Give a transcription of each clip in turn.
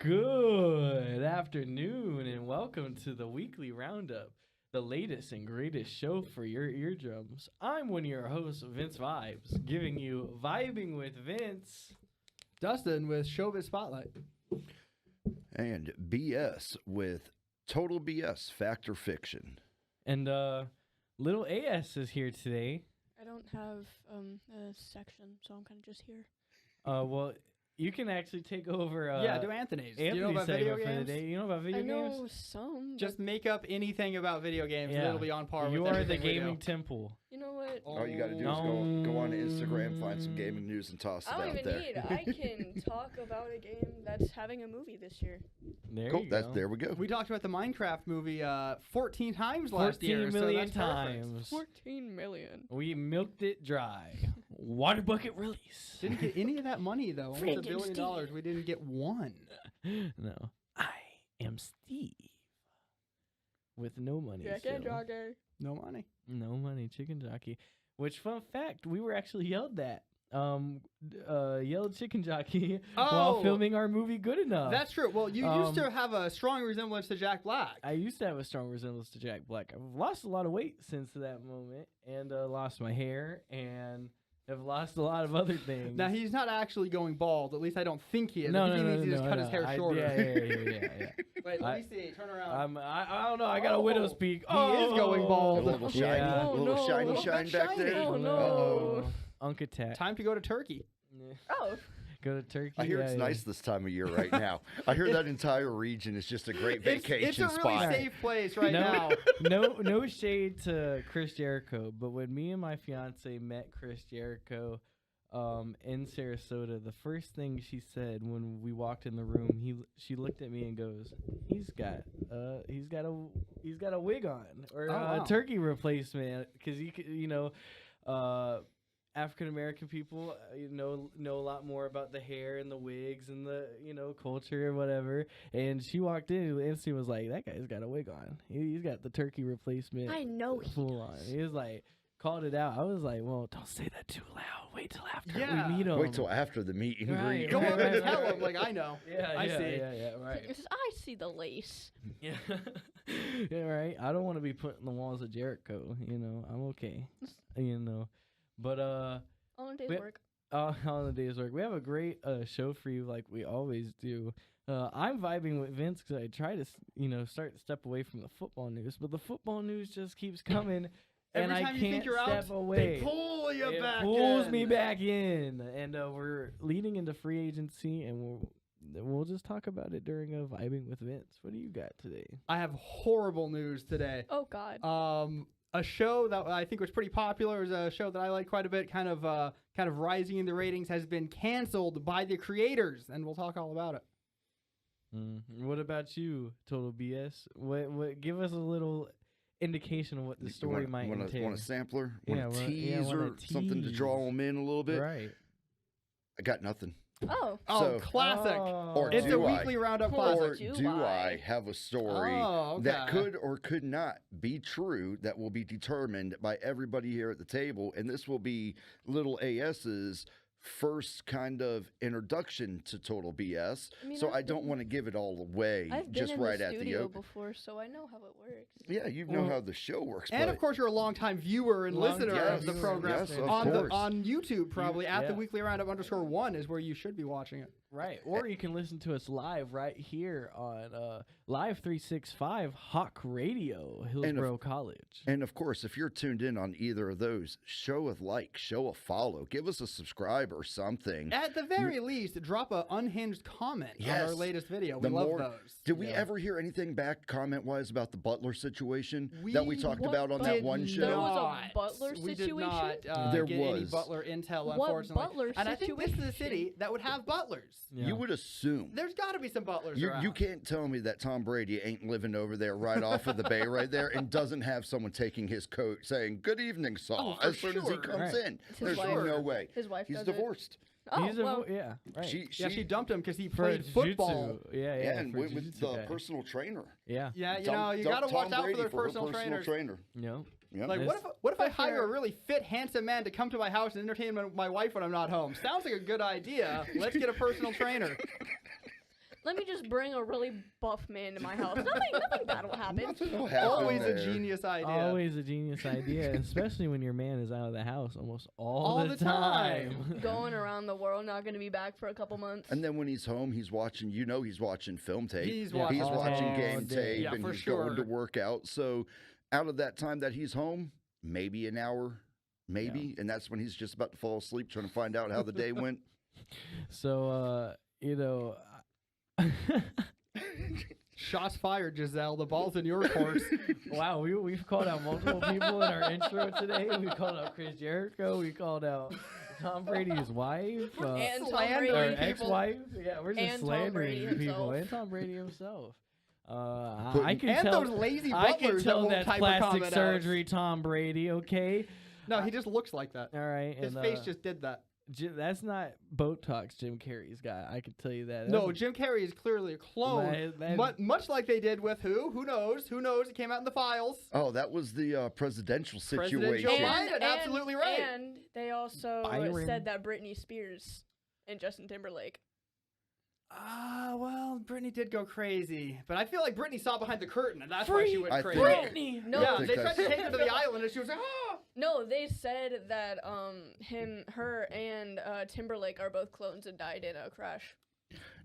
Good afternoon and welcome to the Weekly Roundup, the latest and greatest show for your eardrums. I'm one of your hosts, Vince Vibes, giving you Vibing with Vince. Dustin with Showbiz Spotlight. And BS with Total BS, Fact or Fiction. And little AS is here today. I don't have a section, so I'm kind of just here. Well, you can actually take over. Do Anthony's. Anthony's you know about video segment for the games? day. You know about video I know games? some. Just make up anything about video games and it'll be on par with You are the everything we do. gaming temple. You know what? All you got to do is go on Instagram, find some gaming news, and toss it I don't out even there. need. I can talk about a game that's having a movie this year. There Cool. you go. There we go. We talked about the Minecraft movie 14 times last year. 14 million so that's perfect. times. 14 million. We milked it dry. Water bucket release. Didn't get any of that money, though. Almost $1 Friggin' billion. Steve. We didn't get one. No. I am Steve. With no money. Jack and still. Jogger. No money. No money, chicken jockey. Which, fun fact, we were actually yelled at. Yelled chicken jockey while filming our movie Good Enough. That's true. Well, you used to have a strong resemblance to Jack Black. I used to have a strong resemblance to Jack Black. I've lost a lot of weight since that moment, and lost my hair, and have lost a lot of other things. Now, he's not actually going bald. At least I don't think he is. No, I think no, he needs to just cut his hair shorter. Yeah. Wait, let me see. Turn around. I don't know. I got a widow's peak. He is going bald. A little shiny, Yeah. Oh, little no. shiny Little shine bit back shiny. there. Oh, no. Uh-oh. Unk attack. Time to go to Turkey. Yeah. Oh. Go to Turkey. I hear it's yeah. nice this time of year right now. I hear that entire region is just a great vacation It's a really spot. safe place right now. no shade to Chris Jericho, but when me and my fiance met Chris Jericho in Sarasota, the first thing she said when we walked in the room, she looked at me and goes, "He's got a wig on or wow. a turkey replacement," because African American people know a lot more about the hair and the wigs and the culture or whatever. And she walked in and she was like, "That guy's got a wig on. He's got the turkey replacement. I know he full on." He was like, called it out. I was like, "Well, don't say that too loud. Wait till after Yeah. we meet him. Wait till after the meet and Right, greet. Go up and right, tell right. him, like, I know. Yeah, I yeah, see. yeah, right. I see the lace. Yeah, yeah, right. I don't want to be put in the walls of Jericho. I'm okay. But On a day's Wait. work. on the day's work. We have a great show for you, like we always do. I'm vibing with Vince because I try to, start to step away from the football news, but the football news just keeps coming, and Every I time you can't think you're step out, away. they pull you It back pulls in. me back in, and we're leading into free agency, and we'll just talk about it during a vibing with Vince. What do you got today? I have horrible news today. Oh, God. A show that I think was pretty popular, is a show that I like quite a bit, kind of rising in the ratings, has been canceled by the creators, and we'll talk all about it. What about you, Total BS? What? Give us a little indication of what the story might entail. Want a sampler? Yeah, Want a wanna teaser? Something to tease. draw them in a little bit? Right. I got nothing. Oh. Oh, So- classic. Or It's a do I? weekly roundup Or classic. Or do do I? I have a story Oh, that okay. could or could not be true that will be determined by everybody here at the table? And this will be little AS's first kind of introduction to Total BS. I mean, So I've I don't been- want to give it all away I've been just in right the at the studio open. before, so I know how it works. Yeah, you know Well, how the show works. And but of course, you're a longtime viewer and listener Yes, of the program. yes, of on course. on YouTube, probably at the yeah. Weekly Roundup _1 is where you should be watching it. Right. Or you can listen to us live right here on Live 365 Hawk Radio, Hillsborough College. And of course, if you're tuned in on either of those, show a like, show a follow, give us a subscribe or something. At the very least, drop an unhinged comment on our Yes. latest video. The We love more- those. Did we ever hear anything back comment-wise about the Butler situation that we talked What about on that did one There show? was a not. Butler We did situation? not There get any was. Butler intel, What unfortunately. Butler and I think this is a situation? city that would have butlers. Yeah. You would assume. There's got to be some butlers You around. can't tell me that Tom Brady ain't living over there right off of the bay right there and doesn't have someone taking his coat saying, "Good evening, Saul," Oh, for as soon as he sure. comes Right. in. His There's wife- no way. His wife He's does it. divorced. Oh, He's a well, yeah, right. She dumped him because he For played football. jiu-jitsu. Yeah, Yeah, and for went with jiu-jitsu the guy. personal trainer. Yeah. Yeah, you Dump- know, you dump got to watch Tom out for Brady their for her personal trainers. trainer. No. Yep. Like, This- what if I But hire a they're- really fit, handsome man to come to my house and entertain my wife when I'm not home? Sounds like a good idea. Let's get a personal trainer. let me just bring a really buff man to my house. Nothing bad will happen. Nothing will happen Always there. a genius idea. Always a genius idea, especially when your man is out of the house almost all the time. Going around the world, not going to be back for a couple months. And then when he's home, he's watching. He's watching film tape. He's Yeah, watching, He's watching all game day. tape, Yeah, and for he's sure. going to work out. So, out of that time that he's home, maybe an hour, maybe, and that's when he's just about to fall asleep, trying to find out how the day went. So, Shots fired, Giselle. The ball's in your court. wow, we've called out multiple people in our intro today. We called out Chris Jericho. We called out Tom Brady's wife. And Tom slandering or Brady. people. ex-wife. Yeah, we're just And Tom slandering Brady people. himself. And Tom Brady himself. Putting- I can And tell. those lazy I butlers can that tell won't that's type a plastic comment out. surgery, Tom Brady. Okay. No, he just looks like that. All right. His and, face just did that. That's not Botox. Jim Carrey's got. I can tell you that. No, That's- Jim Carrey is clearly a clone. Much like they did with who? Who knows? Who knows? It came out in the files. Oh, that was the presidential President situation. Joe Biden, absolutely right. And they also Byron. said that Britney Spears and Justin Timberlake. Well, Britney did go crazy, but I feel like Britney saw behind the curtain, and that's why she went I crazy. think- Britney. No, Yeah, think they tried that's- to take her to the island, and she was like, "Oh." No, they said that her and Timberlake are both clones and died in a crash.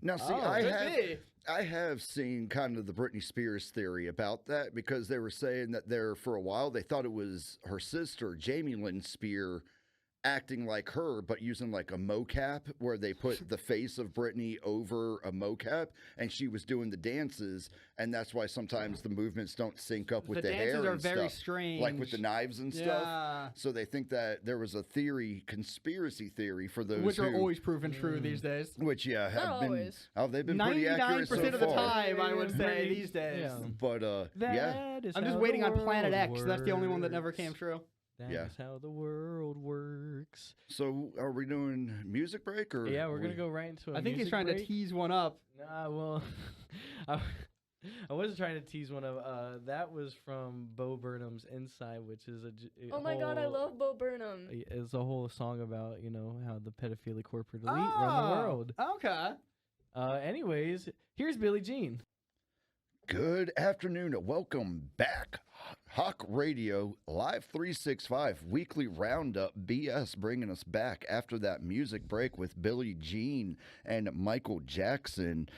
Now, see, Oh, I have seen kind of the Britney Spears theory about that because they were saying that for a while they thought it was her sister Jamie Lynn Spears acting like her, but using like a mocap where they put the face of Britney over a mocap, and she was doing the dances, and that's why sometimes the movements don't sync up with the hair dances are and very stuff, strange, like with the knives and stuff. Yeah. So they think that there was a conspiracy theory for those Which are who, always proven true these days. which Not have been always. they've been pretty accurate so 99% of the far. time, I would say, these days. Yeah. But yeah. That is I'm just how waiting the on Planet world X. That's the only one that never works. came true. That Yeah. is how the world works. So are we doing music break or? Yeah, we're gonna go right into. I think he's trying to tease one up. Nah, well, I wasn't trying to tease one of. That was from Bo Burnham's Inside, which is a. Oh my god, I love Bo Burnham. It's a whole song about how the pedophilic corporate elite run the world. Okay. Anyways, here's Billie Jean. Good afternoon and welcome back. Hawk Radio Live 365 Weekly Roundup BS bringing us back after that music break with Billie Jean and Michael Jackson.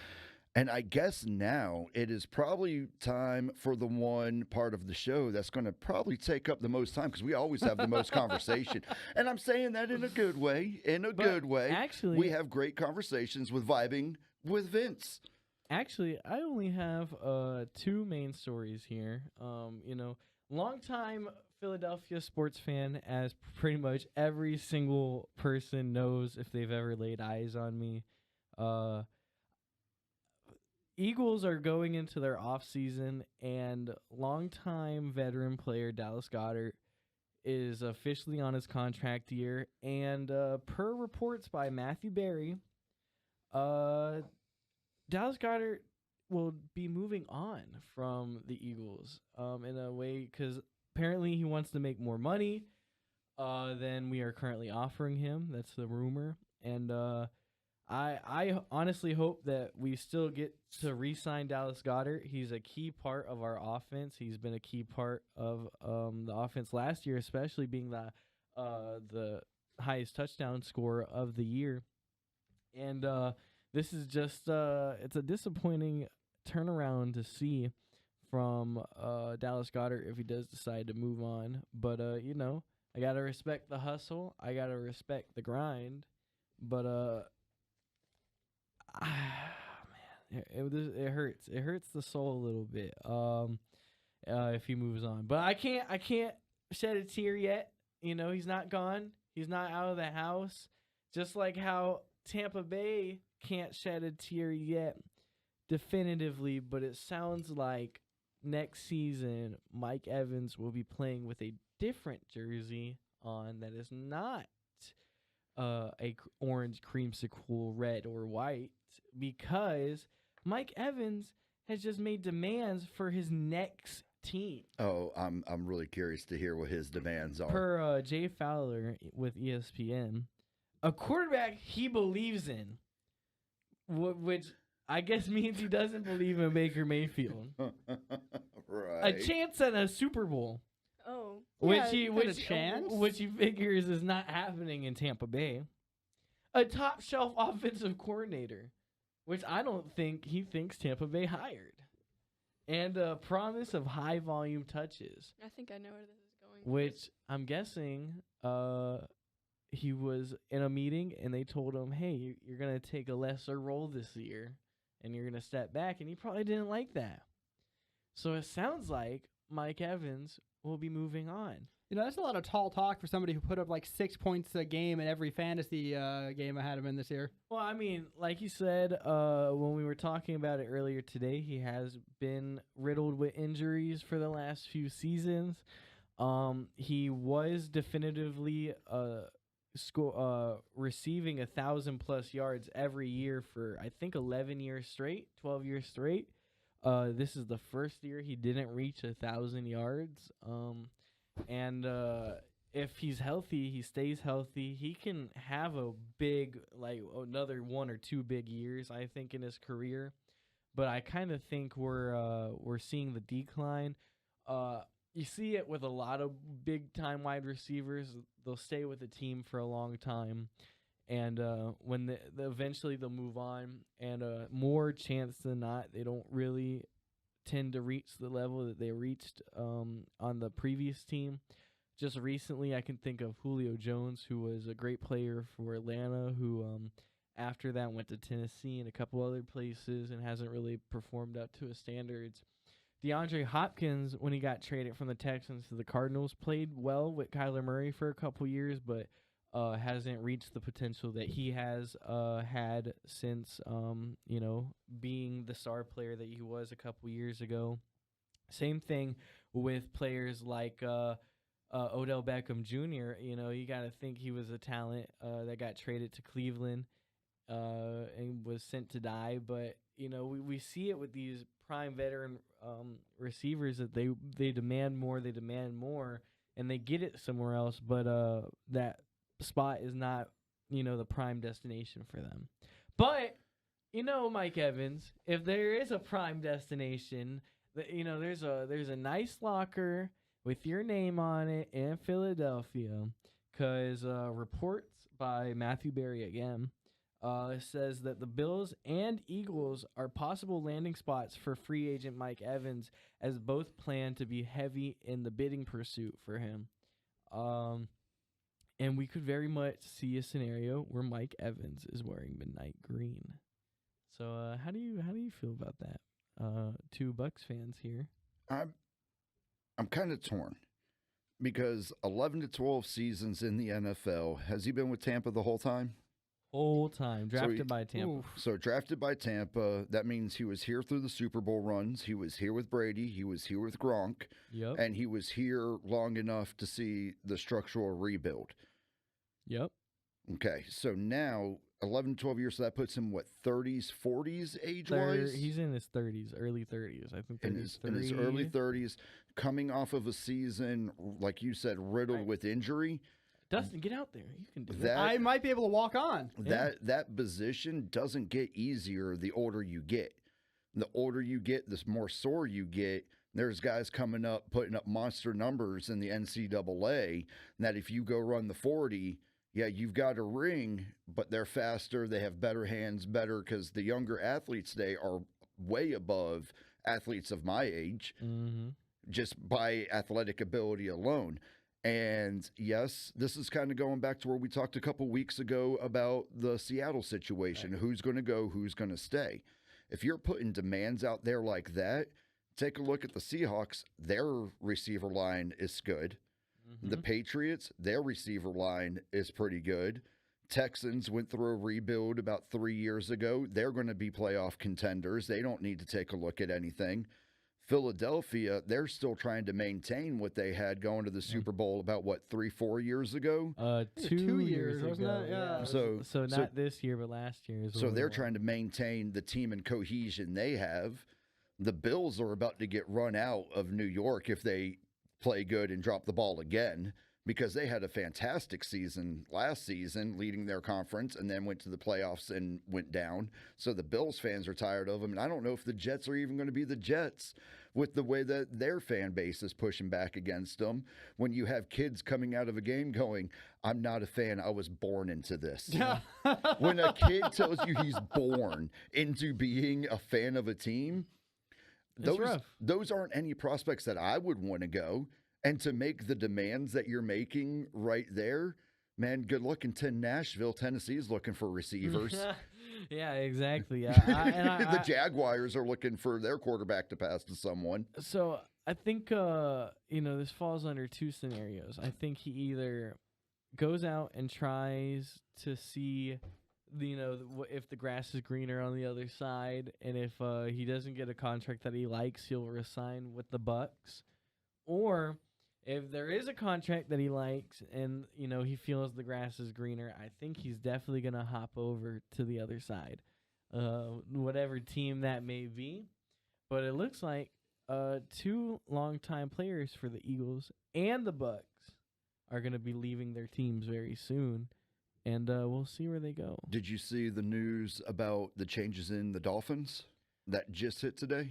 And I guess now it is probably time for the one part of the show that's going to probably take up the most time because we always have the most conversation. And I'm saying that in a good way. Actually, we have great conversations with Vibing with Vince. Actually, I only have two main stories here. Longtime Philadelphia sports fan, as pretty much every single person knows if they've ever laid eyes on me. Eagles are going into their offseason, and longtime veteran player Dallas Goedert is officially on his contract year. And per reports by Matthew Berry, Dallas Goedert will be moving on from the Eagles in a way because apparently he wants to make more money than we are currently offering him. That's the rumor. And I honestly hope that we still get to re-sign Dallas Goedert. He's a key part of our offense. He's been a key part of the offense last year, especially being the highest touchdown scorer of the year. And this is just it's a disappointing turnaround to see from Dallas Goedert if he does decide to move on. But I gotta respect the hustle. I gotta respect the grind. But man, it hurts. It hurts the soul a little bit. If he moves on, but I can't shed a tear yet. He's not gone. He's not out of the house. Just like how Tampa Bay can't shed a tear yet definitively, but it sounds like next season Mike Evans will be playing with a different jersey on that is not orange, creamsicle, red, or white, because Mike Evans has just made demands for his next team. Oh, I'm really curious to hear what his demands are. Per Jay Fowler with ESPN, a quarterback he believes in, which I guess means he doesn't believe in Baker Mayfield. Right. A chance at a Super Bowl, Oh. which Yeah, he he had a which chance. which he figures is not happening in Tampa Bay. A top shelf offensive coordinator, which I don't think he thinks Tampa Bay hired, and a promise of high volume touches, I think I know where this is going. which I'm guessing he was in a meeting and they told him, hey, you're going to take a lesser role this year and you're going to step back, and he probably didn't like that. So it sounds like Mike Evans will be moving on. You know, that's a lot of tall talk for somebody who put up like 6 points a game in every fantasy game I had him in this year. Well, I mean, like you said, when we were talking about it earlier today, he has been riddled with injuries for the last few seasons. He was definitively receiving 1,000+ yards every year for, I think, 11 years straight, 12 years straight. This is the first year he didn't reach 1,000 yards. And if he's healthy, he stays healthy, he can have a big, like another 1 or 2 big years, I think, in his career. But I kind of think we're seeing the decline. You see it with a lot of big-time wide receivers. They'll stay with the team for a long time. And when eventually they'll move on, and more chance than not, they don't really tend to reach the level that they reached on the previous team. Just recently, I can think of Julio Jones, who was a great player for Atlanta, who after that went to Tennessee and a couple other places and hasn't really performed up to his standards. DeAndre Hopkins, when he got traded from the Texans to the Cardinals, played well with Kyler Murray for a couple years, but hasn't reached the potential that he has had since, being the star player that he was a couple years ago. Same thing with players like Odell Beckham Jr. You got to think he was a talent that got traded to Cleveland and was sent to die. But, we see it with these prime veteran receivers that they demand more, and they get it somewhere else, but that spot is not, the prime destination for them. But, Mike Evans, if there is a prime destination, there's a nice locker with your name on it in Philadelphia, because reports by Matthew Berry again says that the Bills and Eagles are possible landing spots for free agent Mike Evans, as both plan to be heavy in the bidding pursuit for him. And we could very much see a scenario where Mike Evans is wearing midnight green. So how do you feel about that? 2 Bucs fans here. I'm kind of torn because 11 to 12 seasons in the NFL. Has he been with Tampa the whole time? Whole time. Drafted by Tampa. So drafted by Tampa. That means he was here through the Super Bowl runs. He was here with Brady. He was here with Gronk. Yep. And he was here long enough to see the structural rebuild. Yep. Okay, so now 11, 12 years, so that puts him, 30s, 40s age-wise? He's in his 30s, early 30s. I think in his early 30s, coming off of a season, like you said, riddled with injury. Dustin, get out there. You can do that. I might be able to walk on. That position doesn't get easier the older you get. The older you get, the more sore you get. There's guys coming up, putting up monster numbers in the NCAA, that if you go run the 40, yeah, you've got a ring, but they're faster. They have better hands, because the younger athletes today are way above athletes of my age, just by athletic ability alone. And yes, this is kind of going back to where we talked a couple weeks ago about the Seattle situation. Right. Who's going to go, who's going to stay. If you're putting demands out there like that, take a look at the Seahawks. Their receiver line is good. The Patriots, their receiver line is pretty good. Texans went through a rebuild about 3 years ago. They're going to be playoff contenders. They don't need to take a look at anything. Philadelphia, they're still trying to maintain what they had going to the Super Bowl about, 3-4 years ago? 2 years ago. Wasn't it? Yeah. So not this year, but last year. So they're trying to maintain the team and cohesion they have. The Bills are about to get run out of New York if they play good and drop the ball again, because they had a fantastic season last season, leading their conference, and then went to the playoffs and went down. So the Bills fans are tired of them, and I don't know if the Jets are even going to be the Jets with the way that their fan base is pushing back against them. When you have kids coming out of a game going, I'm not a fan, I was born into this. When a kid tells you he's born into being a fan of a team, those aren't any prospects that I would want to go. And to make the demands that you're making right there, man, good luck until Nashville. Tennessee's looking for receivers. Yeah, exactly. Yeah, the Jaguars are looking for their quarterback to pass to someone. So I think this falls under two scenarios. I think he either goes out and tries to see, if the grass is greener on the other side, and if he doesn't get a contract that he likes, he'll resign with the Bucs, or if there is a contract that he likes and, he feels the grass is greener, I think he's definitely going to hop over to the other side, whatever team that may be. But it looks like two longtime players for the Eagles and the Bucs are going to be leaving their teams very soon, and we'll see where they go. Did you see the news about the changes in the Dolphins that just hit today?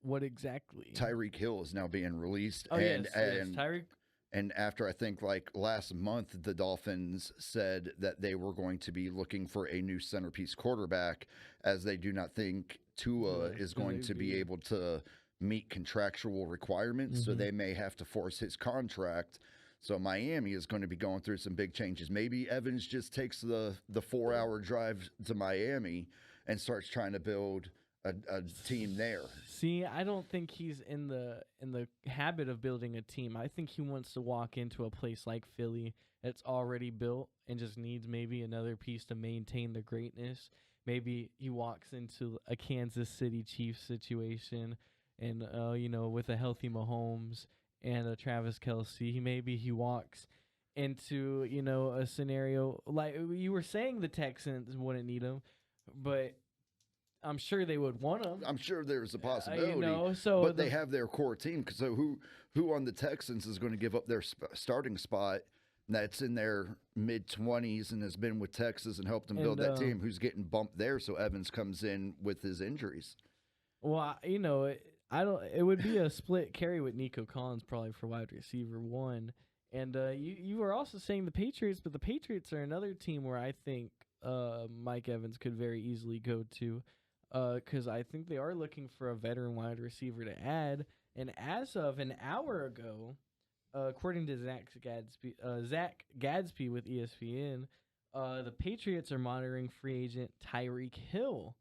What exactly? Tyreek Hill is now being released. Oh, yes, Tyreek. And after, I think, last month, the Dolphins said that they were going to be looking for a new centerpiece quarterback, as they do not think Tua is going to be able to meet contractual requirements, so they may have to force his contract. So Miami is going to be going through some big changes. Maybe Evans just takes the 4-hour drive to Miami and starts trying to build a team there. See, I don't think he's in the habit of building a team. I think he wants to walk into a place like Philly that's already built and just needs maybe another piece to maintain the greatness. Maybe he walks into a Kansas City Chiefs situation and with a healthy Mahomes and a Travis Kelce, maybe he walks into a scenario like you were saying the Texans wouldn't need him, but I'm sure they would want him. I'm sure there's a possibility. But they have their core team. So who on the Texans is going to give up their starting spot that's in their mid-20s and has been with Texas and helped them build that team? Who's getting bumped there? So Evans comes in with his injuries. Well, it would be a split carry with Nico Collins probably for wide receiver one. And you were also saying the Patriots, but the Patriots are another team where I think Mike Evans could very easily go to. Because I think they are looking for a veteran wide receiver to add. And as of an hour ago, according to Zach Gadsby with ESPN, the Patriots are monitoring free agent Tyreek Hill,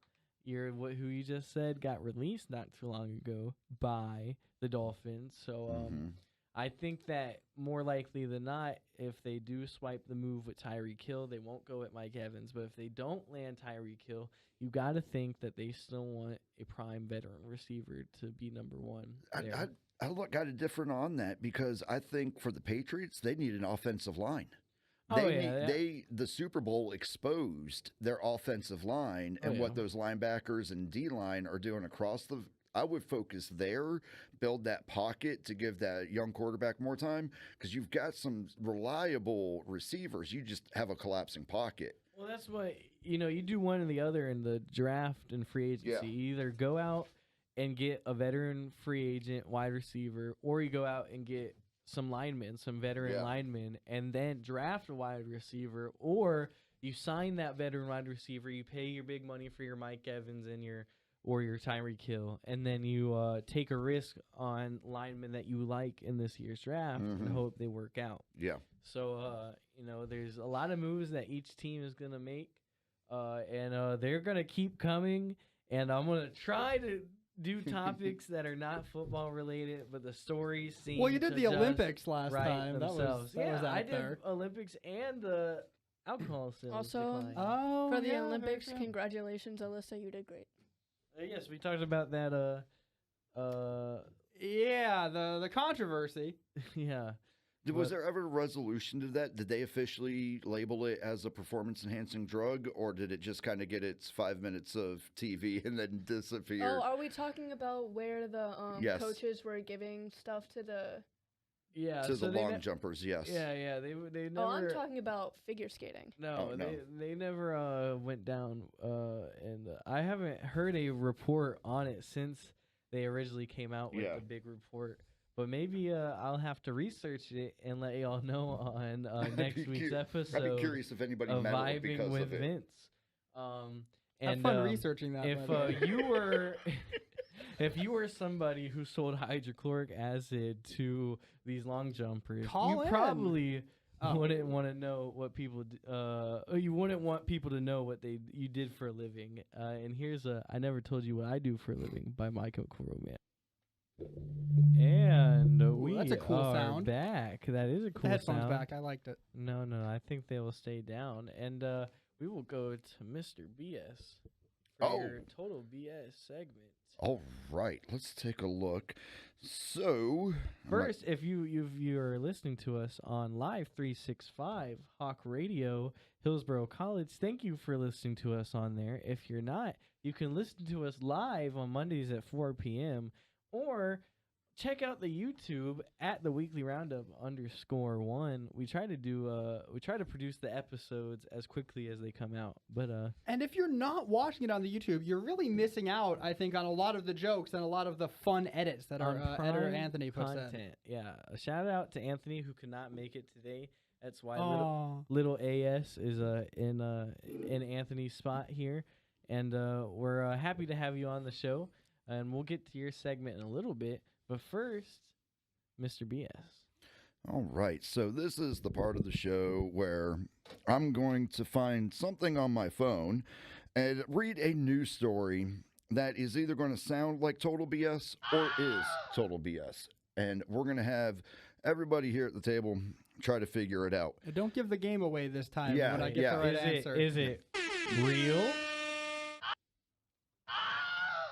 who you just said got released not too long ago by the Dolphins. So I think that more likely than not, if they do swipe the move with Tyreek Hill, they won't go with Mike Evans. But if they don't land Tyreek Hill, you got to think that they still want a prime veteran receiver to be number one. I look at it different on that, because I think for the Patriots, they need an offensive line. The Super Bowl exposed their offensive line and what those linebackers and D-line are doing across the. I would focus there, build that pocket to give that young quarterback more time, because you've got some reliable receivers. You just have a collapsing pocket. Well, that's what, you do one or the other in the draft and free agency. Yeah. You either go out and get a veteran free agent wide receiver, or you go out and get some veteran linemen, and then draft a wide receiver, or you sign that veteran wide receiver, you pay your big money for your Mike Evans and your Tyreek Hill, and then you take a risk on linemen that you like in this year's draft and hope they work out. Yeah. So, there's a lot of moves that each team is going to make, and they're going to keep coming, and I'm going to try to do topics that are not football related, but the stories seem Well, you did to the just Olympics last time. themselves. That was out I did there. Olympics and the alcohol sales Also, decline. for the yeah, Olympics, very true. congratulations, Alyssa. You did great. Yes, we talked about that. Yeah, the controversy. Yeah. Was there ever a resolution to that? Did they officially label it as a performance-enhancing drug, or did it just kind of get its 5 minutes of TV and then disappear? Oh, are we talking about where the Yes. coaches were giving stuff to the Yeah, to so the they long ne- jumpers, yes. Yeah, they never. Oh, I'm talking about figure skating. No, Oh, no. they never went down. And I haven't heard a report on it since they originally came out with Yeah. the big report. But maybe I'll have to research it and let y'all know on next week's episode. I'd be curious if anybody of meddled Vibing because with of it. Vince. Have And fun researching that. if by the way. you were if you were somebody who sold hydrochloric acid to these long jumpers, Call you in. probably Oh. wouldn't want to know what people you wouldn't want people to know what you did for a living. And here's I never told you what I do for a living by My Chemical Romance. And we that's a cool are sound. back. That is a the cool headphones sound. back. I liked it. No, I think they will stay down. And we will go to Mr. BS for your total BS segment. All right, let's take a look. So First, if you're listening to us on Live 365 Hawk Radio, Hillsborough College, thank you for listening to us on there. If you're not, you can listen to us live on Mondays at 4 p.m. or check out the YouTube at the Weekly Roundup _1. We try to produce the episodes as quickly as they come out. But And if you're not watching it on the YouTube, you're really missing out, I think, on a lot of the jokes and a lot of the fun edits that our on editor prime Anthony puts content. Yeah, a shout out to Anthony who could not make it today. That's why in. little AS is in Anthony's spot here, and we're happy to have you on the show. And we'll get to your segment in a little bit, but first, Mr. BS. All right, so this is the part of the show where I'm going to find something on my phone and read a news story that is either going to sound like total BS or is total BS. And we're going to have everybody here at the table try to figure it out. Don't give the game away this time Yeah, when I get yeah. the right answer. Is it real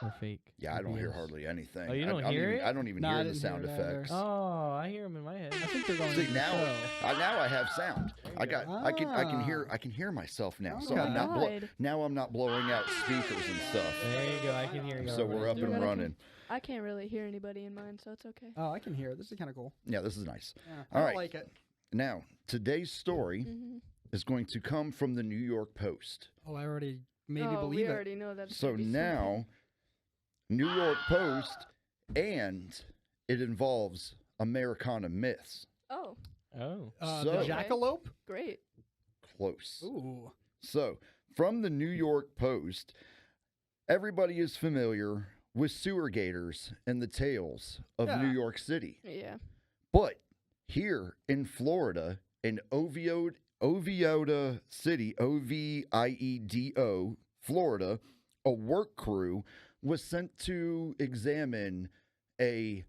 or fake? Yeah, I don't hear BS? hardly anything. Oh, you don't I hear even, it? I don't even No, I hear the didn't hear sound it either. effects. Oh, I hear them in my head. I think they're going See to now, the show. now I have sound. There you go. I can hear myself now. So Okay. I'm not God. now I'm not blowing out speakers and stuff. There you go. I can hear you. So already. we're up and Dude, running. I can't really hear anybody in mine, so it's okay. Oh, I can hear it. This is kind of cool. Yeah, this is nice. Yeah, All I right. like it. Now, today's story Mm-hmm. is going to come from the New York Post. Oh, I already maybe we believe it. already know that. So now, New York Post, and it involves Americana myths. Oh, Oh. So- The jackalope? great. Close. Ooh. So, from the New York Post, everybody is familiar with sewer gators and the tales of Yeah. New York City. Yeah. But here in Florida, in Oviedo City, Oviedo, Florida, a work crew was sent to examine a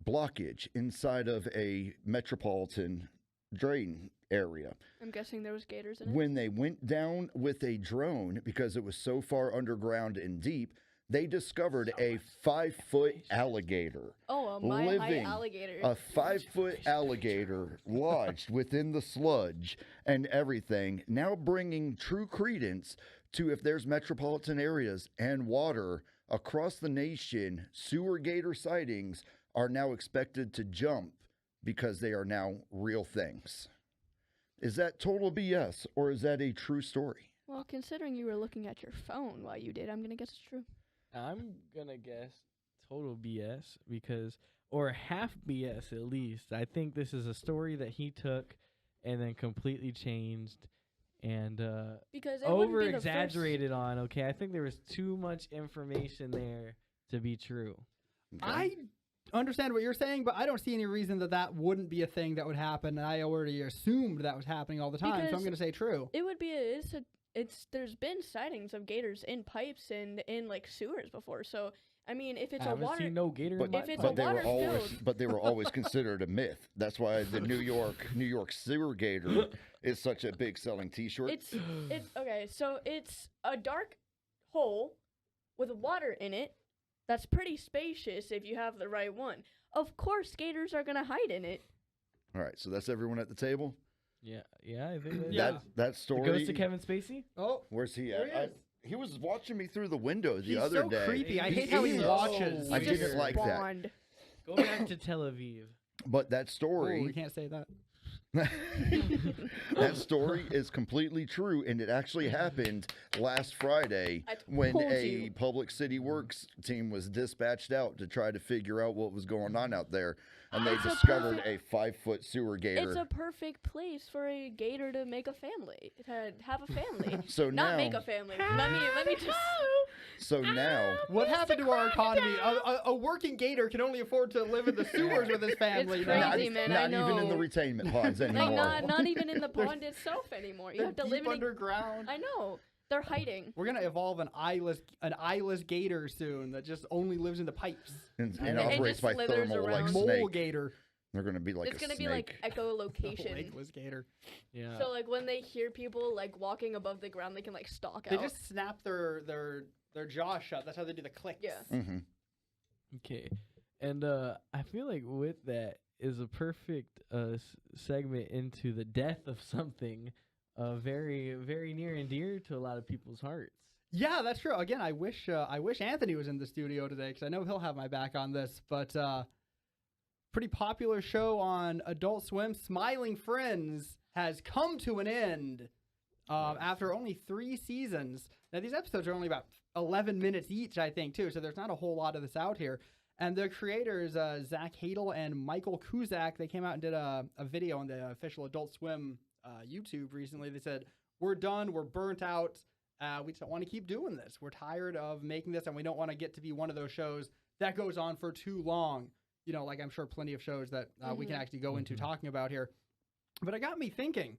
blockage inside of a metropolitan drain area. I'm guessing there was gators in it. When they went down with a drone, because it was so far underground and deep, they discovered a 5-foot alligator. Oh, a mile high living alligator. A 5-foot alligator lodged within the sludge and everything, now bringing true credence to if there's metropolitan areas and water across the nation, sewer gator sightings are now expected to jump because they are now real things. Is that total BS or is that a true story? Well, considering you were looking at your phone while you did, I'm gonna guess it's true. I'm gonna guess total BS or half BS at least. I think this is a story that he took and then completely changed and Because it over wouldn't be the first- exaggerated on. Okay, I think there was too much information there to be true. Okay. I understand what you're saying, but I don't see any reason that that wouldn't be a thing that would happen. And I already assumed that was happening all the time, so I'm Because going to say true. It would be there's been sightings of gators in pipes and in like sewers before. So I mean, if it's I a haven't water, seen no gator But, in my if it's pipe. a they were water always, filled- but they were always considered a myth. That's why the New York sewer gator is such a big selling T-shirt. it's okay. So it's a dark hole with water in it. That's pretty spacious if you have the right one. Of course, gators are gonna hide in it. All right, so that's everyone at the table. yeah, I think that's Yeah. That The story. ghost of Kevin Spacey. Oh, Where's he There at? he He was watching me through the window the he's other so day. creepy. I He hate how he is watches. so I He didn't just like that. spawned. Go back to Tel Aviv. But that Oh, story, we can't say that. that story is completely true, and it actually happened last Friday I when told a you. public city works team was dispatched out to try to figure out what was going on out there, and they It's a discovered perfect- a 5-foot sewer gator. It's a perfect place for a gator to make a family, to have a family. So Not now, make a family. Let me just. so now, What happened to our economy? A working gator can only afford to live in the sewers with his family. It's now. crazy, man. I not even in the know. retainment ponds anymore. Like not even in the pond itself anymore. You They're have to deep live in. underground. I know. They're hiding. We're gonna evolve an eyeless gator soon that just only lives in the pipes. and And it operates just by slithers thermal like around. Mole snake. gator. They're going to be like It's a gonna snake. be like echolocation. Legless gator. Yeah. So like when they hear people like walking above the ground, they can like stalk They out. just snap their jaw shut. That's how they do the clicks. Yeah. Mm-hmm. Okay. And I feel like with that is a perfect segment into the death of something very, very near and dear to a lot of people's hearts. Yeah, that's true. Again, I wish Anthony was in the studio today because I know he'll have my back on this. But pretty popular show on Adult Swim, Smiling Friends, has come to an end after only 3 seasons. Now, these episodes are only about 11 minutes each, I think, too. So there's not a whole lot of this out here. And the creators, Zach Hadel and Michael Kuzak, they came out and did a video on the official Adult Swim YouTube recently. They said, "We're done. We're burnt out. We just don't want to keep doing this. We're tired of making this, and we don't want to get to be one of those shows that goes on for too long." You know, like I'm sure plenty of shows that we can actually go into talking about here. But it got me thinking.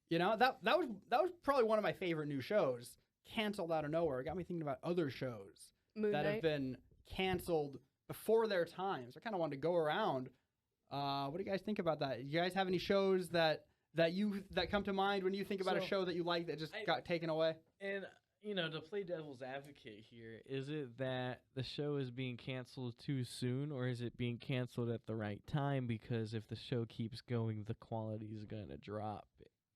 You know, that was probably one of my favorite new shows, canceled out of nowhere. It got me thinking about other shows Moon that have Knight. been canceled before their times. I kind of wanted to go around. What do you guys think about that? You guys have any shows that come to mind when you think about a So, show that you like that just got taken away? And you know, to play devil's advocate here, is it that the show is being canceled too soon, or is it being canceled at the right time? Because if the show keeps going, the quality is gonna drop.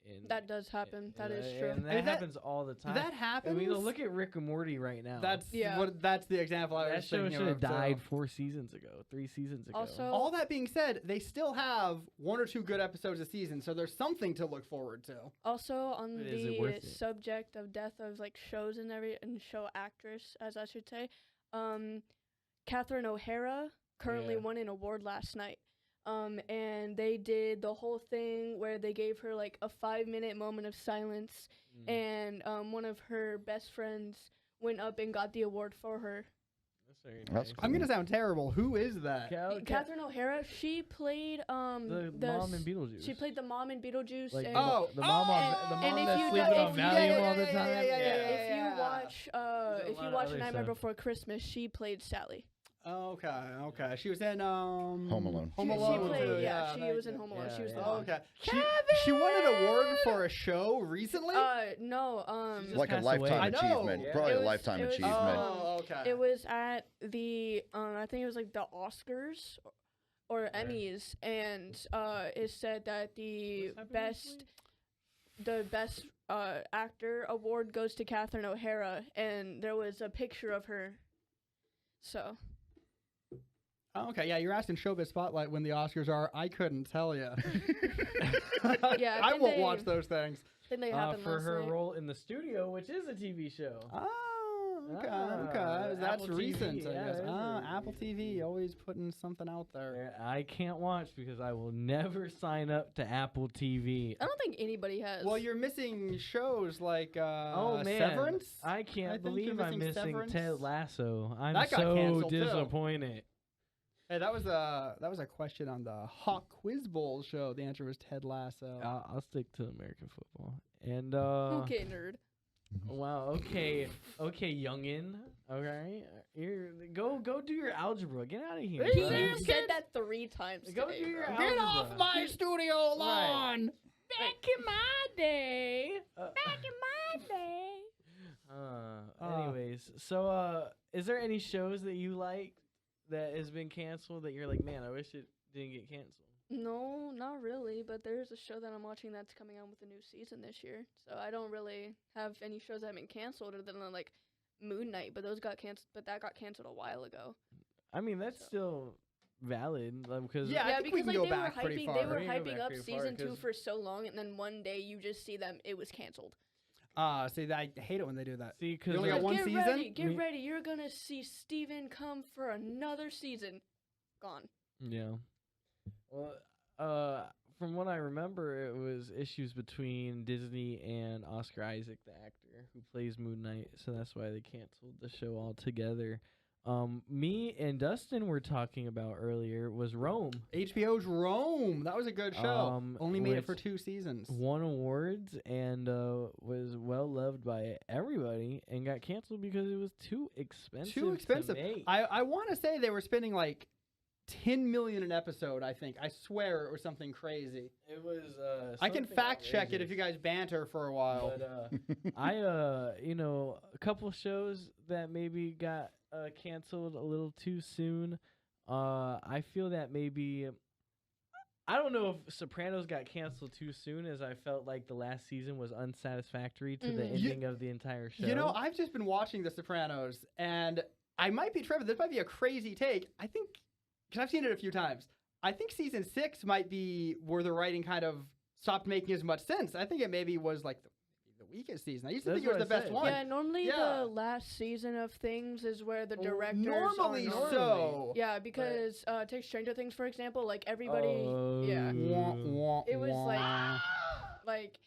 And That does happen. That is true. And that I mean, that- happens all the time. That I happens. mean, look at Rick and Morty right now. That's Yeah. that's the example I that was show thinking should have of, so. died 4 seasons ago, 3 seasons ago. Also- All that being said, they still have 1 or 2 good episodes a season, so there's something to look forward to. Also, on But is it worth the it? subject of death of like shows and show actress, as I should say, Catherine O'Hara currently Yeah. won an award last night. And they did the whole thing where they gave her like a 5-minute moment of silence, and one of her best friends went up and got the award for her. That's very That's nice. I'm gonna sound terrible. Who is that? Catherine O'Hara, she played the mom in Beetlejuice. She played the mom in Beetlejuice. like and the mom on the and mom if that's you sleeping do- on if you- Valium all the yeah, time. if you yeah. watch There's a if lot you of watch other Nightmare stuff. Before Christmas, she played Sally. Okay. She was in Home Alone. Home She Alone. played, too, yeah, she thank was in you. Home Alone. Yeah, She was the yeah. mom. Okay. She won an award for a show recently? No, Just Like a passed away. lifetime I know. achievement. Yeah. Probably It a was- lifetime it was- achievement. Oh, okay. it was at the I think it was like the Oscars or Emmys, and it said that the What's happening best actor award goes to Catherine O'Hara, and there was a picture of her. So Oh, okay, yeah, you're asking Showbiz Spotlight when the Oscars are. I couldn't tell you. Yeah, I think won't they- watch those things. then they happened for last her night. role in The Studio, which is a TV show. Oh, okay, Ah, okay. That's Apple recent, TV, I yeah, guess. it is Apple TV, always putting something out there. I can't watch because I will never sign up to Apple TV. I don't think anybody has. Well, you're missing shows like Oh man, Severance. I I can't think believe you're I'm missing missing Severance. Ted Lasso. I'm That got so canceled, too. disappointed. Hey, that was a question on the Hawk Quiz Bowl show. The answer was Ted Lasso. I'll stick to American football. And okay, nerd. wow, okay, youngin. Okay, here, go do your algebra. Get out of here. He bro. said that 3 times. Go today, do your bro. Get algebra. off my studio lawn! Back in my day. Uh, Back in my day. Anyways, so is there any shows that you like that has been canceled that you're like, man, I wish it didn't get canceled? No, not really. But there's a show that I'm watching that's coming out with a new season this year. So I don't really have any shows that have been canceled other than like Moon Knight. But those got canceled. But that got canceled a while ago. I mean, that's So- still valid because Yeah, I think we because can like go back pretty they far. were We can go hyping back up pretty far, season 2 'cause- for so long, and then one day you just see them. It was canceled. See, I hate it when they do that. see, because You only got one get season? ready, get Me- ready. You're gonna see Steven come for another season. Gone. yeah. Well, from what I remember, it was issues between Disney and Oscar Isaac, the actor who plays Moon Knight, so that's why they canceled the show altogether. Me and Dustin were talking about earlier was Rome. HBO's Rome. That was a good show. Only made it for which 2 seasons. Won awards and was well loved by everybody and got canceled because it was too expensive. Too expensive. To make. I want to say they were spending like 10 million an episode, I think. I swear it was something crazy. It was. I can something fact check it outrageous. if you guys banter for a while. But a couple shows that maybe got canceled a little too soon. I feel that maybe. I don't know if Sopranos got canceled too soon, as I felt like the last season was unsatisfactory to the Mhm. ending of the entire show. You know, I've just been watching The Sopranos, and I might be tripping. This might be a crazy take. I think, because I've seen it a few times, I think season 6 might be where the writing kind of stopped making as much sense. I think it maybe was like the weakest season. I used to That's think it was what the I best said. one. Yeah, normally Yeah. the last season of things is where the Oh, directors normally are so. Yeah, because take Stranger Things for example. Like everybody, yeah, Wah, wah, it was wah. like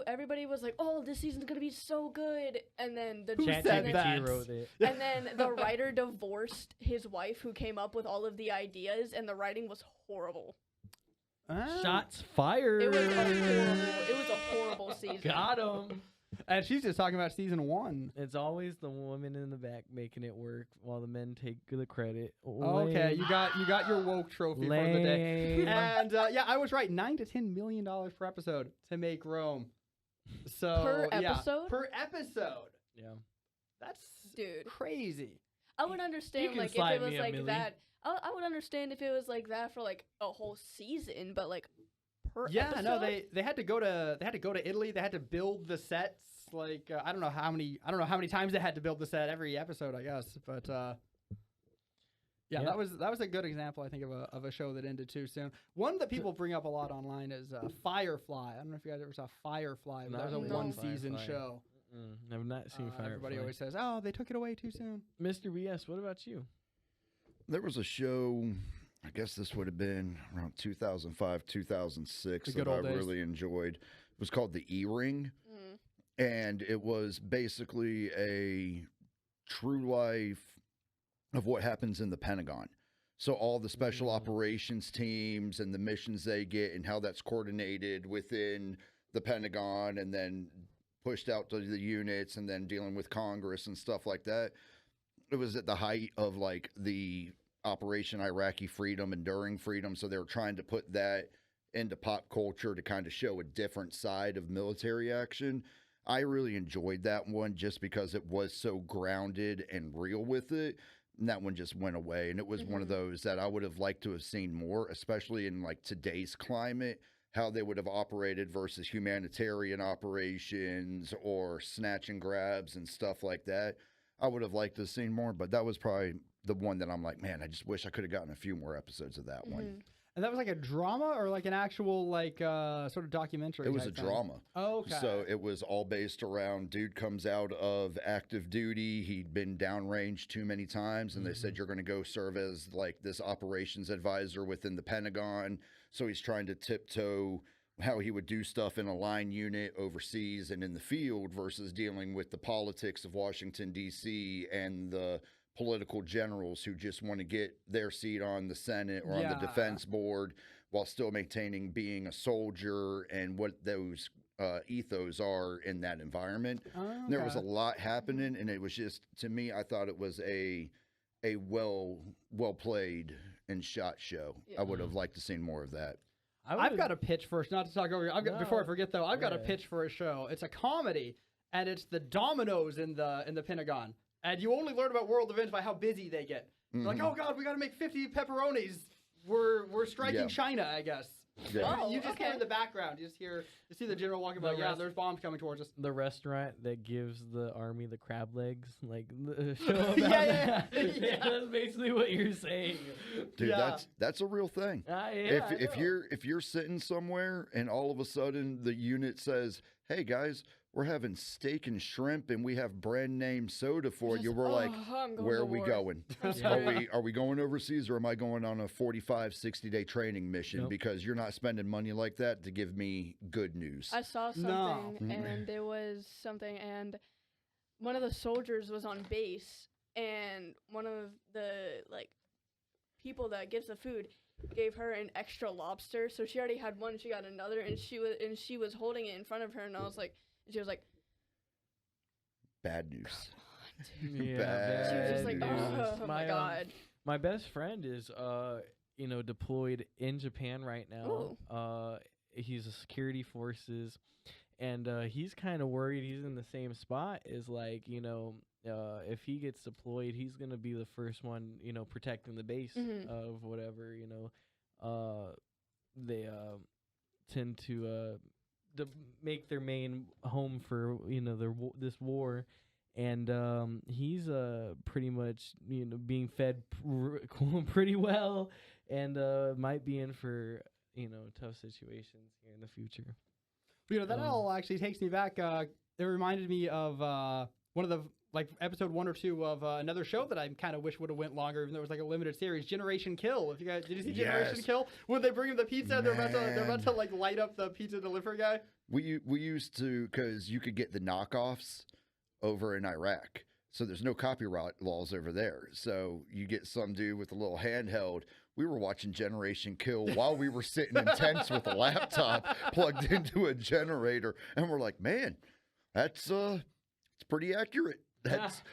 everybody was like, oh, this season's gonna be so good, and then the Who ChatGPT said and that? wrote it. then the writer divorced his wife who came up with all of the ideas, and the writing was horrible. Ah. Shots fired. It was a horrible season. Got him. And she's just talking about season 1. It's always the woman in the back making it work while the men take the credit. Okay, you got your woke trophy for the day. Lame. And yeah, I was right. $9 to $10 million per episode to make Rome. So Per yeah, episode? per episode. Yeah. That's Dude. crazy. I would understand can like if slide it was me a like milli. that. I would understand if it was like that for like a whole season, but like per Yeah, episode? no, they had to go to Italy. They had to build the sets. Like I don't know how many times they had to build the set every episode, I guess. But yeah, Yeah. that was a good example, I think, of a show that ended too soon. One that people bring up a lot online is Firefly. I don't know if you guys ever saw Firefly, but that was a No. one-season Firefly. show. I've not seen Firefly. Everybody always says, "Oh, they took it away too soon." Mr. BS, what about you? There was a show, I guess this would have been around 2005, 2006, The good that I old days. really enjoyed. It was called The E-Ring, Mm. and it was basically a true life of what happens in the Pentagon. So all the special operations teams and the missions they get and how that's coordinated within the Pentagon and then pushed out to the units and then dealing with Congress and stuff like that. It was at the height of like the Operation Iraqi Freedom, Enduring Freedom. So they were trying to put that into pop culture to kind of show a different side of military action. I really enjoyed that one just because it was so grounded and real with it. And that one just went away. And it was one of those that I would have liked to have seen more, especially in like today's climate, how they would have operated versus humanitarian operations or snatch and grabs and stuff like that. I would have liked to have seen more, but that was probably the one that I'm like, man, I just wish I could have gotten a few more episodes of that one. And that was like a drama or like an actual like sort of documentary. It was a type thing? drama. Oh, okay. So it was all based around dude comes out of active duty. He'd been downrange too many times, and they said you're going to go serve as like this operations advisor within the Pentagon. So he's trying to tiptoe how he would do stuff in a line unit overseas and in the field versus dealing with the politics of Washington, D.C. and the political generals who just want to get their seat on the Senate or on the defense board while still maintaining being a soldier and what those ethos are in that environment. Oh, There was a okay. lot happening, and it was just, to me, I thought it was a well played and shot show. Yeah. I would have liked to seen more of that. I've got a pitch first, not to talk over. Before I forget though, I've got a Yeah. pitch for a show. It's a comedy, and it's the dominoes in the Pentagon. And you only learn about world events by how busy they get. They're like, oh god, we got to make 50 pepperonis. We're striking Yeah. China, I guess. Yeah. Oh, You just hear okay. in the background. You see the general walking by. The Yeah, rest- there's bombs coming towards us. The restaurant that gives the army the crab legs, like the show about Yeah. That's basically what you're saying. Dude, Yeah. that's a real thing. Yeah, If you're sitting somewhere and all of a sudden the unit says, "Hey guys, we're having steak and shrimp and we have brand name soda for you," we're like, I'm going "Where to are we war. going? I'm Are screwed. we going overseas or am I going on a 45, 60-day training mission? Nope. Because you're not spending money like that to give me good news." I saw No. something, and there was something, and one of the soldiers was on base, and one of the people that gives the food gave her an extra lobster. So she already had one, she got another, and she was holding it in front of her, and I was like, and she was like, Bad news. Yeah, Bad she was just like, news. oh my god. My best friend is deployed in Japan right now. He's a security forces, and he's kind of worried. He's in the same spot as if he gets deployed, he's gonna be the first one, protecting the base of whatever. They tend to make their main home for this war. And he's pretty much being fed pretty well, and might be in for tough situations here in the future. That all actually takes me back. It reminded me of one of the episode 1 or 2 of another show that I kind of wish would have went longer, even though it was a limited series, Generation Kill. If you guys did you see Generation Yes. Kill? When they bring him the pizza, they're about Man. to light up the pizza delivery guy. We used to, because you could get the knockoffs over in Iraq. So there's no copyright laws over there. So you get some dude with a little handheld. We were watching Generation Kill while we were sitting in tents with a laptop plugged into a generator. And we're like, man, it's pretty accurate.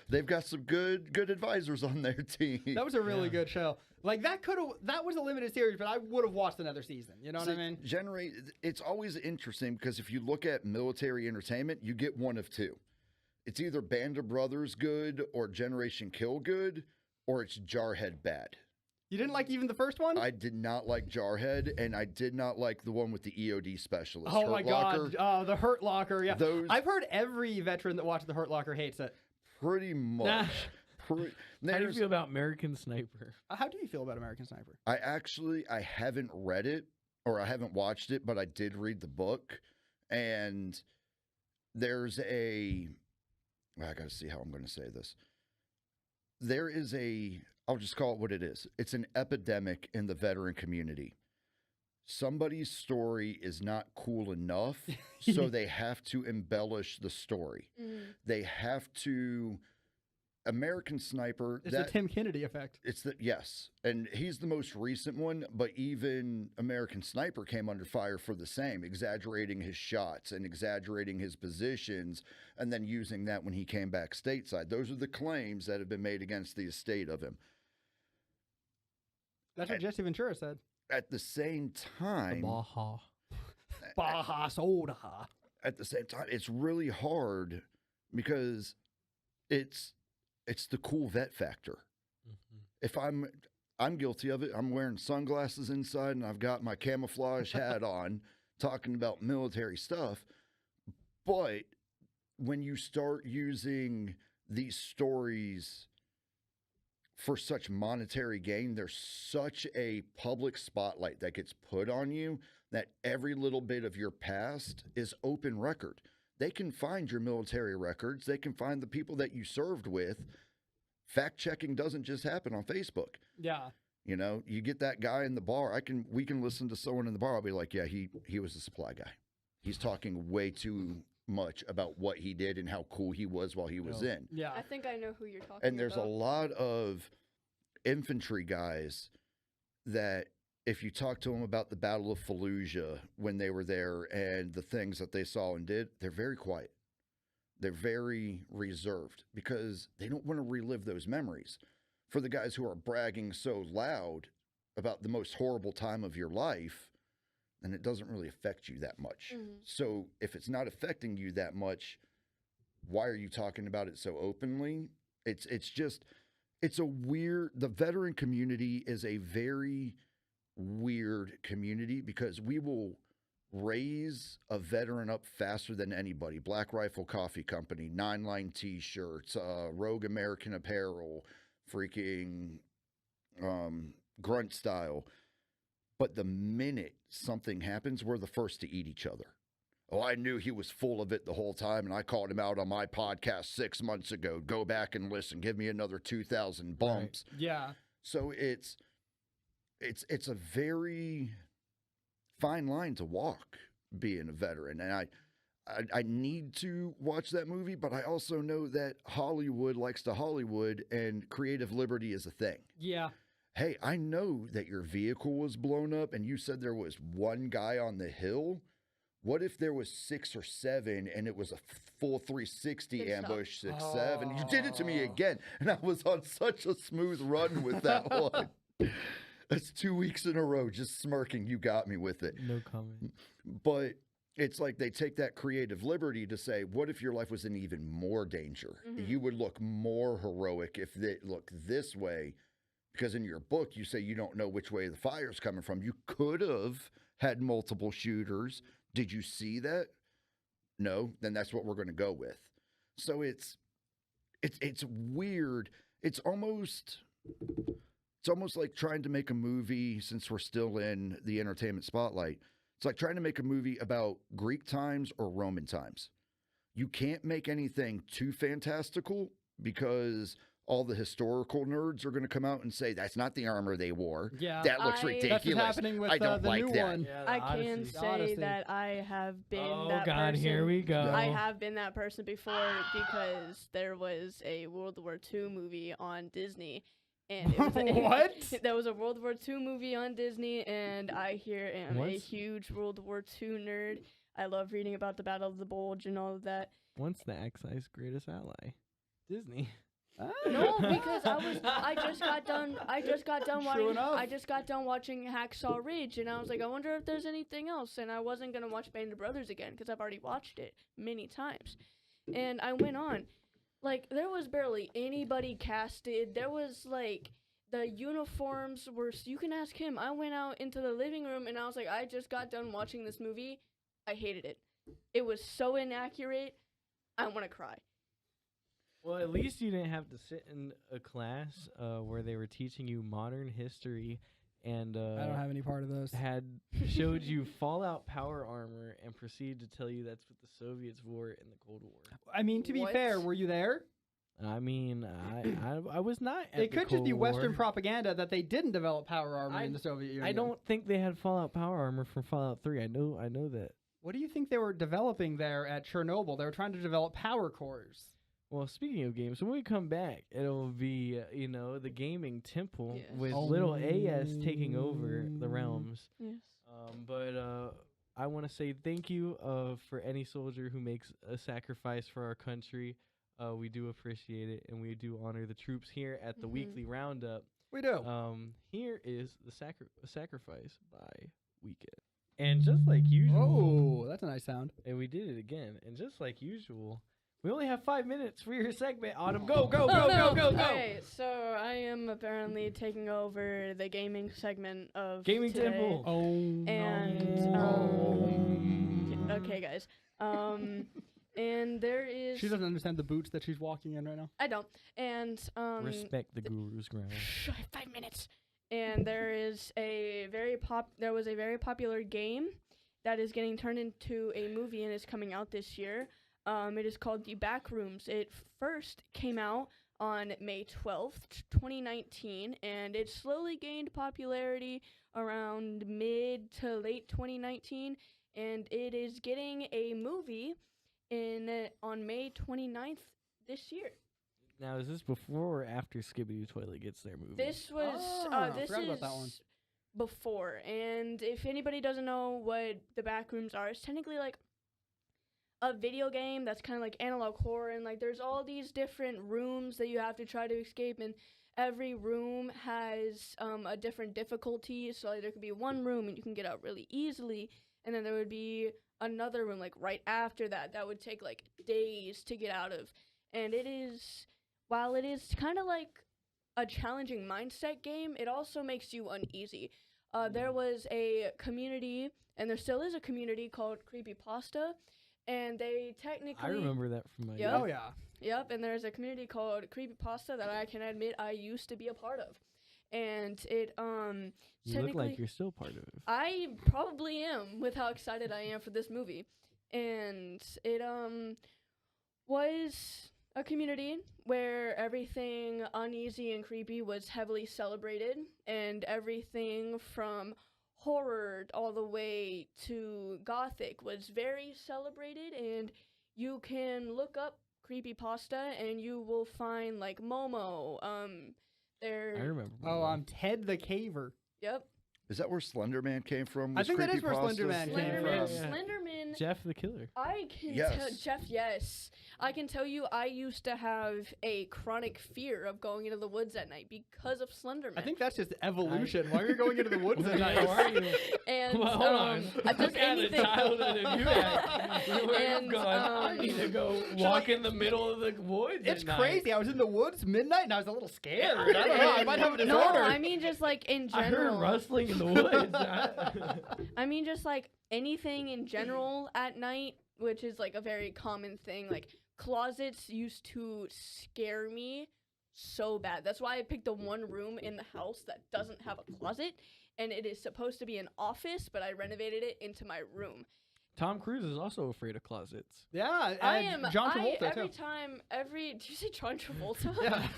They've got some good advisors on their team. That was a really good show. That was a limited series, but I would have watched another season. You know what I mean? It's always interesting because if you look at military entertainment, you get one of two. It's either Band of Brothers good or Generation Kill good, or it's Jarhead bad. You didn't like even the first one? I did not like Jarhead, and I did not like the one with the EOD specialist. Oh Hurt my Locker. God, the Hurt Locker. Yeah, Those- I've heard every veteran that watches the Hurt Locker hates it. Pretty much. How do you feel about American Sniper? How do you feel about American Sniper? I haven't read it, or I haven't watched it, but I did read the book, and there's I got to see how I'm going to say this. There is I'll just call it what it is. It's an epidemic in the veteran community. Somebody's story is not cool enough, so they have to embellish the story. They have to. American Sniper. It's the Tim Kennedy effect. Yes, and he's the most recent one, but even American Sniper came under fire for the same, exaggerating his shots and exaggerating his positions, and then using that when he came back stateside. Those are the claims that have been made against the estate of him. That's what Jesse Ventura said. At the same time, Baja soda. at the same time, it's really hard because it's the cool vet factor. If I'm guilty of it. I'm wearing sunglasses inside and I've got my camouflage hat on, talking about military stuff. But when you start using these stories for such monetary gain, there's such a public spotlight that gets put on you that every little bit of your past is open record. They can find your military records. They can find the people that you served with. Fact checking doesn't just happen on Facebook. Yeah. You get that guy in the bar. We can listen to someone in the bar. I'll be like, yeah, he was a supply guy. He's talking way too much about what he did and how cool he was while he was in. Yeah. I think I know who you're talking about. And there's a lot of infantry guys that if you talk to them about the Battle of Fallujah when they were there and the things that they saw and did, they're very quiet. They're very reserved because they don't want to relive those memories. For the guys who are bragging so loud about the most horrible time of your life, then it doesn't really affect you that much. So if it's not affecting you that much, why are you talking about it so openly? It's a weird, the veteran community is a very weird community because we will raise a veteran up faster than anybody. Black Rifle Coffee Company, 9 Line T-shirts, Rogue American Apparel, freaking Grunt Style. But the minute something happens, we're the first to eat each other. Oh, I knew he was full of it the whole time, and I called him out on my podcast 6 months ago. Go back and listen. Give me another 2,000 bumps. Right. Yeah. So it's a very fine line to walk being a veteran. And I need to watch that movie, but I also know that Hollywood likes to Hollywood and creative liberty is a thing. Yeah. Hey, I know that your vehicle was blown up and you said there was one guy on the hill. What if there was 6 or 7 and it was a full 360 Good stuff. ambush 6-7? You did it to me again. And I was on such a smooth run with that one. That's 2 weeks in a row just smirking. You got me with it. No comment. But it's like they take that creative liberty to say, what if your life was in even more danger? Mhm. You would look more heroic if they look this way. Because in your book, you say you don't know which way the fire's coming from. You could have had multiple shooters. Did you see that? No, then that's what we're going to go with. So it's weird. It's almost like trying to make a movie, since we're still in the entertainment spotlight. It's like trying to make a movie about Greek times or Roman times. You can't make anything too fantastical because all the historical nerds are going to come out and say, that's not the armor they wore. Yeah. That looks That's what's ridiculous. That's what's happening with I don't the like new that. one. Yeah, the I can Odyssey. say Odyssey. that I have been Oh that God, person. here we go. I have been that person before because there was a World War II movie on Disney. And it was What? There was a World War II movie on Disney, and I here am a What's- huge World War II nerd. I love reading about the Battle of the Bulge and all of that. Once the Axis greatest ally, Disney. No, because I just got done True enough. I just got done watching Hacksaw Ridge, and I was like, I wonder if there's anything else. And I wasn't gonna watch Band of Brothers again because I've already watched it many times. And I went on, like there was barely anybody casted. There was like the uniforms were. You can ask him. I went out into the living room and I was like, I just got done watching this movie. I hated it. It was so inaccurate. I want to cry. Well, at least you didn't have to sit in a class where they were teaching you modern history and I don't have any part of those. had showed you Fallout power armor and proceeded to tell you that's what the Soviets wore in the Cold War. I mean, to be What? fair, were you there? I mean, I was not. At It the could just be Cold Western War. propaganda that they didn't develop power armor in the Soviet Union. I don't think they had Fallout power armor from Fallout 3. I know that. What do you think they were developing there at Chernobyl? They were trying to develop power cores. Well, speaking of games, when we come back, it'll be the gaming temple Yes. with Oh. little AS taking over the realms. Yes. But I want to say thank you for any soldier who makes a sacrifice for our country. We do appreciate it, and we do honor the troops here at the Mhm. Weekly Roundup. We do. Here is the sacrifice by Weekend. And just like usual, Oh, that's a nice sound. and we did it again. And just like usual, we only have 5 minutes for your segment. Autumn, go, go, go, go, go, go. Okay, so I am apparently taking over the gaming segment of Gaming today. temple. Oh, And okay, guys. And there is She doesn't understand the boots that she's walking in right now. I don't. And Respect the guru's ground. I have 5 minutes. And there was a very popular game that is getting turned into a movie and is coming out this year. It is called The Backrooms. It first came out on May 12th, 2019, and it slowly gained popularity around mid to late 2019, and it is getting a movie on May 29th this year. Now, is this before or after Skibbity Toilet gets their movie? This was this forgot is about that one. before, and if anybody doesn't know what the Backrooms are, it's technically like a video game that's kind of like analog horror, and like there's all these different rooms that you have to try to escape, and every room has a different difficulty. So like, there could be one room and you can get out really easily, and then there would be another room like right after that would take like days to get out of. And it is, while it is kind of like a challenging mindset game, it also makes you uneasy. there was a community, and there still is a community called CreepyPasta, and they technically. I remember that from my. Yep. Oh yeah. Yep, and there's a community called CreepyPasta that I can admit I used to be a part of, and it You look like you're still part of it. I probably am with how excited I am for this movie, and it was a community where everything uneasy and creepy was heavily celebrated, and everything from horror all the way to gothic was very celebrated. And you can look up CreepyPasta and you will find like Momo. I There. remember. Oh, one. Ted the Caver. Yep. Is that where Slender Man came from? I Was think that is where Creepypastas? Slender Man came Slenderman. from. Yeah. Slenderman. Jeff the Killer. I can Yes. tell Jeff. Yes, I can tell you. I used to have a chronic fear of going into the woods at night because of Slenderman. I think that's just evolution. Why are you going into the woods at night? How are you? And Well, hold on. just What kind of anything. childhood have you had? You were And, going, I need to go walk in the middle of the woods. It's at night." crazy. I was in the woods midnight and I was a little scared. I don't know. I might have a No, disorder. I mean just like in I heard general. rustling in the woods. I mean just like anything in general at night, which is like a very common thing. Like closets used to scare me so bad. That's why I picked the one room in the house that doesn't have a closet, and it is supposed to be an office, but I renovated it into my room. Tom Cruise is also afraid of closets. Yeah, I and am. John I Travolta every too. time, every. Did you say John Travolta? Yeah.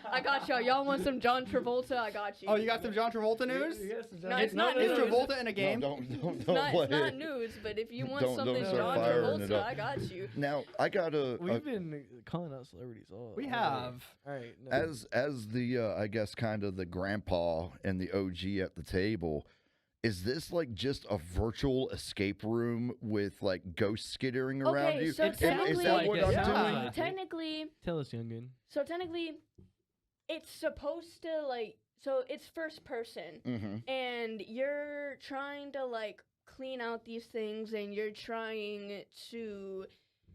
I got y'all. Y'all want some John Travolta? I got you. Oh, you got some John Travolta news? No, it's not Is news. Travolta in a game? No, don't It's play not it. news, but if you want Don't something start John firing it Travolta, up. I got you. Now I got We've been calling out celebrities all. We all have. day. All right. No. as the I guess kind of the grandpa and the OG at the table. Is this like just a virtual escape room with like ghosts skittering around Okay, you? so Is technically, that what it I'm sounds doing? like it. technically, Tell us, youngin. so technically, it's supposed to like, so it's first person, Mm-hmm. and you're trying to like clean out these things, and you're trying to,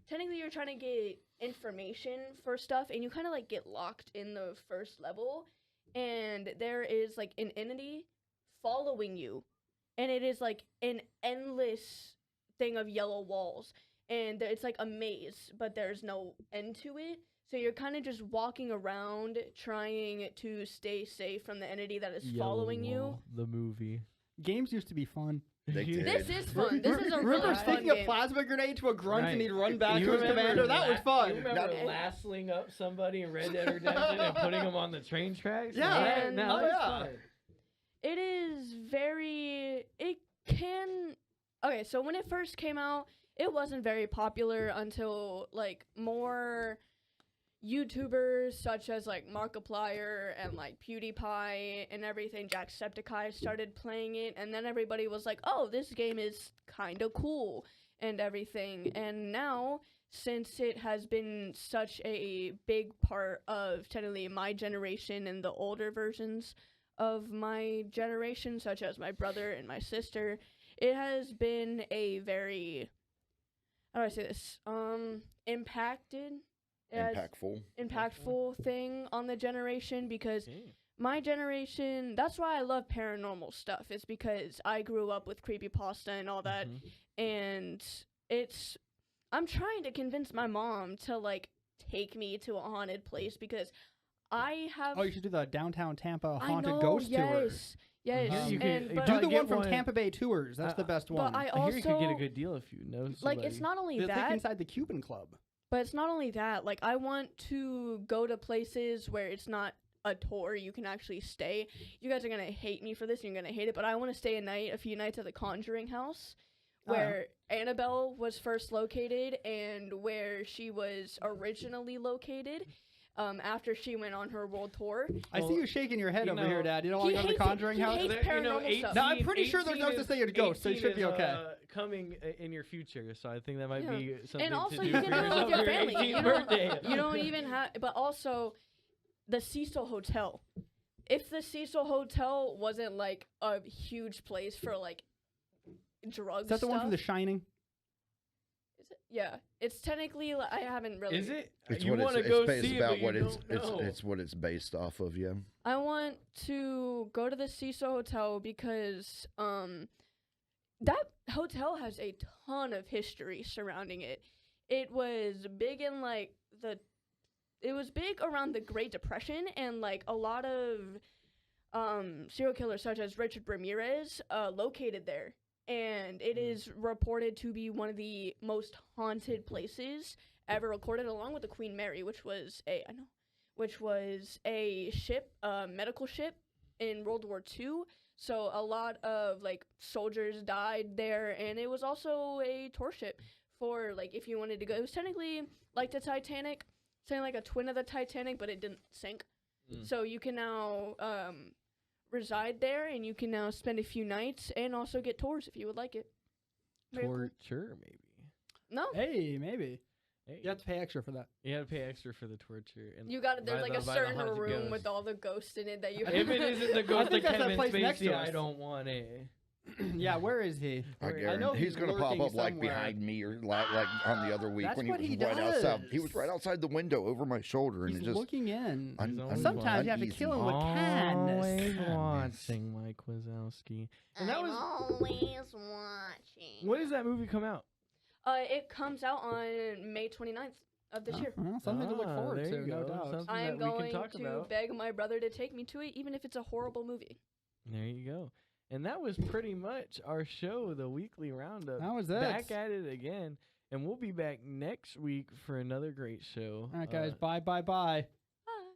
technically, you're trying to get information for stuff, and you kind of like get locked in the first level, and there is like an entity following you. And it is like an endless thing of yellow walls. And it's like a maze, but there's no end to it. So you're kind of just walking around trying to stay safe from the entity that is following you. The movie. Games used to be fun. They did. This is fun. This is a really Remember fun sticking a game. plasma grenade to a grunt Right. and he'd run back You to his remember commander? That was fun. You remember Now- lassoing up somebody in Red Dead Redemption and putting them on the train tracks? Yeah. And- Now Oh, that's yeah. fun. It is very. It can. Okay, so when it first came out, it wasn't very popular until like more YouTubers such as like Markiplier and like PewDiePie and everything, Jacksepticeye started playing it, and then everybody was like, "Oh, this game is kind of cool," and everything. And now, since it has been such a big part of technically my generation and the older versions of my generation, such as my brother and my sister, it has been a very, how do I say this? Impactful thing on the generation, because my generation, that's why I love paranormal stuff. It's because I grew up with creepypasta and all that, and I'm trying to convince my mom to like take me to a haunted place, because I have. Oh, you should do the downtown Tampa I haunted know, ghost tour. Yes, You and could- but, Do I'll the get one from one. Tampa Bay Tours. That's the best one. but I I hear you could get a also good deal if you know somebody. like, it's not only It's like that, inside the Cuban Club. but it's not only that. Like, I want to go to places where it's not a tour. You can actually stay. You guys are gonna hate me for this, and you're gonna hate it, but I want to stay a few nights at the Conjuring house, Oh, yeah. where Annabelle was first located and where she was originally located. After she went on her world tour. I see you shaking your head you over know, here, Dad. You don't want he to go to the hates it. Conjuring He house? hates There- paranormal stuff. No, I'm pretty sure there's no such thing as ghosts, so you 18 should be is, okay. Coming in your future, so I think that might Yeah. be something And also, to do you can for do it with yourself your for family. 18th You birthday. You don't even have, but also, the Cecil Hotel. If the Cecil Hotel wasn't like a huge place for like drugs, Is that the one from The stuff- Shining? Is it? Yeah, it's technically I haven't really. Is it? It's You what want to it's go based see about it, but what you it's don't know. it's what it's based off of. Yeah. I want to go to the Cecil Hotel because that hotel has a ton of history surrounding it. It was big in like it was big around the Great Depression, and like a lot of serial killers such as Richard Ramirez located there. And it is reported to be one of the most haunted places ever recorded, along with the Queen Mary, which was a ship, medical ship in World War II. So a lot of like soldiers died there, and it was also a tour ship for like if you wanted to go. It was technically like the Titanic, saying like a twin of the Titanic, but it didn't sink. So you can now reside there, and you can now spend a few nights and also get tours if you would like it. Very cool. Torture, maybe. No, Hey, maybe. Hey, You have to pay extra for that. you had to pay extra for the torture. And you got it. There's by like the- a by the certain haunted room ghost. with all the ghosts in it that you. If it isn't the I ghost think of that's that Kevin place next Spacey, to I us. don't want it. Yeah, where is he? I I know guarantee he's gonna pop lurking up like somewhere. behind me or like on the other week That's when what he he was right outside. He does. was right outside the window over my shoulder, and He's it just looking in. always Sometimes you have to uneasy. kill him with Always kindness. watching Mike Wazowski. And that was always watching. when does that movie come out? It comes out on May 29th of this year. Well, something to look forward there to, you no go. doubt. Something I am that we going can talk to about. beg my brother to take me to it, even if it's a horrible movie. There you go. And that was pretty much our show, the weekly roundup. That was it. Back at it again. And we'll be back next week for another great show. All right, guys. Bye.